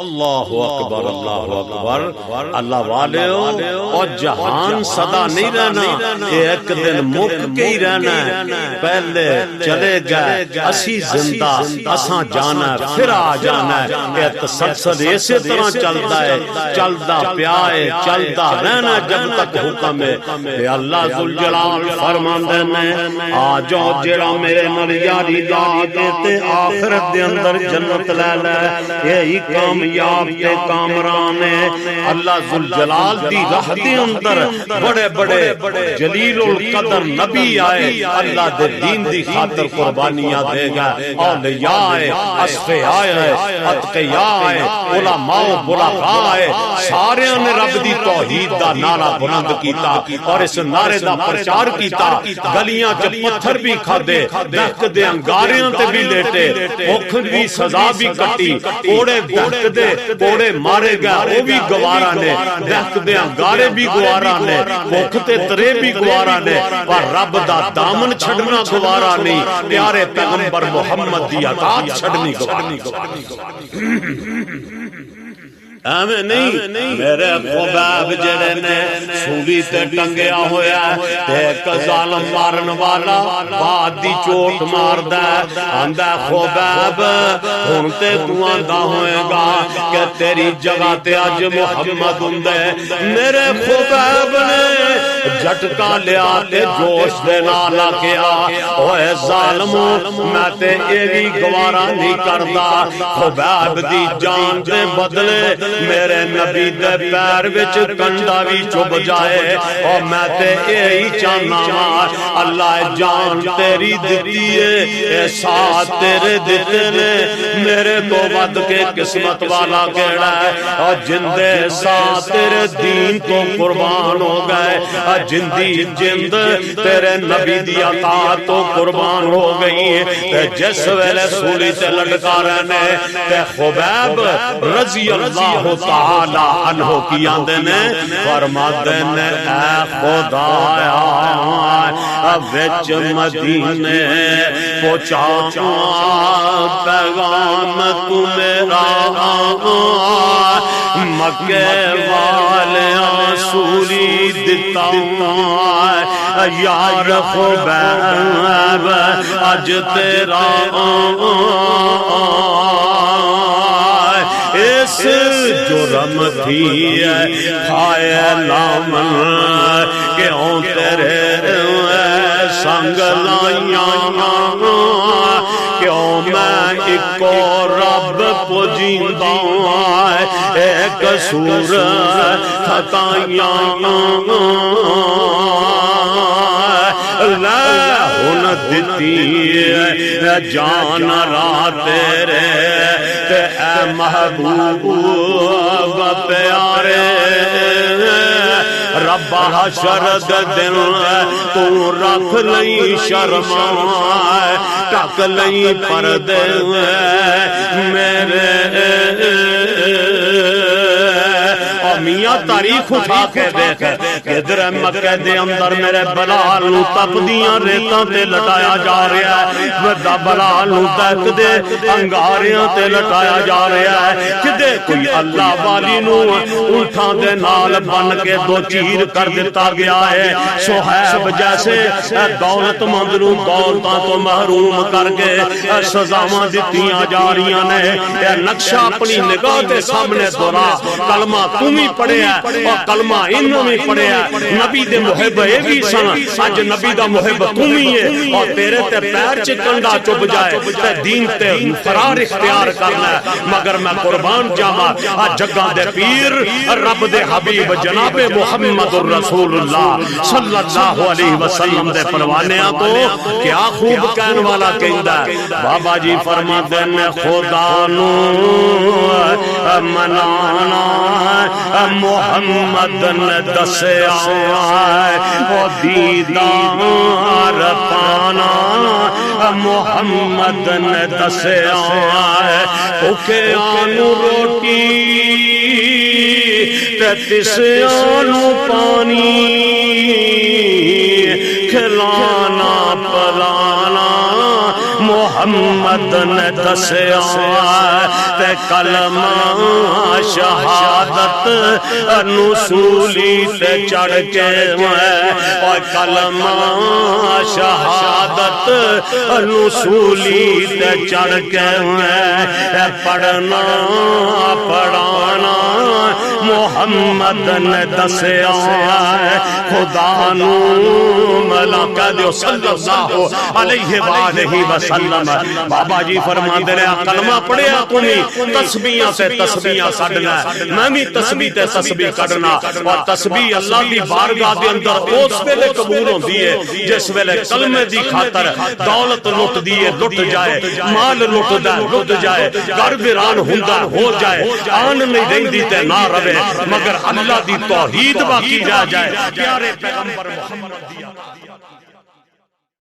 اللہ اکبر اللہ اکبر اللہ والے اور جہان صدا نہیں رہنا، ایک دن مک کے ہی رہنا ہے۔ پہلے چلے گئے اسی زندہ اساں جانا پھر آ جانا ہے۔ یہ تسلسل اسی طرح چلتا ہے، چلتا پیا ہے، چلتا رہنا جب تک حکم ہے۔ کہ اللہ ذوالجلال فرماندے نے آ جاؤ جڑا میرے نال یاری لا دے تے آخرت دے اندر جنت لے لے، یہی کامیاب تے کامران ہے۔ اللہ ذوالجلال دی راہ دے اندر بڑے بڑے جلیل القدر نبی آئے، اللہ دے دین دی خاطر قربانیاں دے گا۔ اولیاء آئے، اصفیاء آئے، اتقیاء آئے، علماء بلغاء آئے، سارے نے رب دی توحید دا نعرہ بلند کیتا اور اس نعرے دا پرچار کیتا۔ گلیاں چ پتھر بھی کھادے، دہک دے انگاریاں تے بھی لیٹے، بھوک دی سزا بھی کٹی، کوڑے دہک دے کوڑے مارے گئے وہ بھی گوارا نے، دہک دے انگارے بھی گوارا نے، بھوک تے ترے بھی گوارا نے، پر رب دا دامن چھڑنا گوارا نہیں، پیارے پیغمبر محمد دی اطاعت چھڑنی گوارا ایویں نہیں۔ میرے خباب جڑے نے سولی تے ٹنگیا ہویا تے ایک ظالم مارن والا بعد دی چوٹ ماردا آندا خباب ہن تے تو آندا ہوئے گا کہ تیری جگہ تے اج محمد ہوندے۔ میرے خباب نے جھٹکا لیا تے جوش دے نال آکھیا اوے ظالم میں تے اے وی گوارا نہیں کردا، خباب دی جان دے بدلے میرے نبی دے پیر وچ کنڈا بھی چب جائے، اور میں تے یہی چاہنا اللہ جان تیری دتی ہے، اے ساتھ تیرے دیتے نے، میرے تو ود کے قسمت والا کیڑا ہے، اور جندے ساتھ تیرے دین تو قربان ہو گئے، اور جندی جند تیرے نبی دی اطاعت تو قربان ہو گئی ہے۔ تے جس ویلے سولی تے لٹکا رہنے تے خبیب رضی اللہ تعالی عنہ کی آندے نے فرماتے نے اے خدایا وچ مدینے پہنچا پیغام تو میرا، مکے والیاں سولی دتا یار خبیب اج تیرا اس جرم تھی کھائے لامن کیوں تیرے سنگ لائیاں، کیوں میں ایکو رب پجیندہ ایک سور تھکائیاں لے ہن دتی جان را تیرے تے اے محبوب پیارے، رب حشر دن تو رکھ لئی شرما ٹک لئی پردے میرے میاں تاریخ اٹھا کے دیکھ ادھر مکہ دے اندر میرے بلال نو تپدیاں ریتاں تے لٹایا جا رہا ہے، ودا بلال نو دہک دے انگاریاں تے لٹایا جا رہا ہے، کدے کوئی اللہ والی نو اونٹھاں دے نال بن کے دو چیر کر دیتا گیا ہے، صہیب جیسے دولت مند نو دولتاں تو محروم کر کے سزاواں دتیاں جا رہیاں نے۔ اے نقشہ اپنی نگاہ دے سامنے دورا، کلمہ تم ہی پڑھے ہے اور کلمہ انہوں نے پڑھے ہے، نبی دے محب اے بھی سن، اج نبی دا محب تم ہی ہے، اور تیرے تے پیر چکنڈا چب جائے تے دین تے فرار اختیار کرنا ہے، مگر میں قربان جاوا آج جگہ دے پیر رب دے حبیب جناب محمد الرسول اللہ صلی اللہ علیہ وسلم دے پروانیاں تو کیا خوب کہن والا کہندا ہے۔ بابا جی فرماتے ہیں خدا نو منانا محمد نے دسیا وہ دیدار پانا، محمد نے دسیا اوکے آنو روٹی تے تسیانو پانی، کھلانا پلانا محمد محمد نے دسیا تے کلمہ شہادت نصولی تے چڑھ کے اور کلمہ شہادت نصولی تے چڑھ کے پڑھنا پڑھانا محمد نے دسیا خدا نو ملاقہ دیو صلی اللہ علیہ وآلہ وسلم بابا جی فرماندے رہے کلمہ پڑھیا تمہیں تسبیحاں سے تسبیحاں کڈنا میں بھی تسبیح تے تسبیح کڈنا اور تسبیح اللہ دی بارگاہ دے اندر اس ویلے قبول ہوندی ہے جس ویلے کلمے دی خاطر دولت لٹ دیے لٹ جائے مال لٹ جائے گھر ویران ہوندا ہو جائے آن نہیں رہندی تے نہ رہے مگر اللہ دی توحید باقی رہ جائے پیارے پیغمبر محمد دیا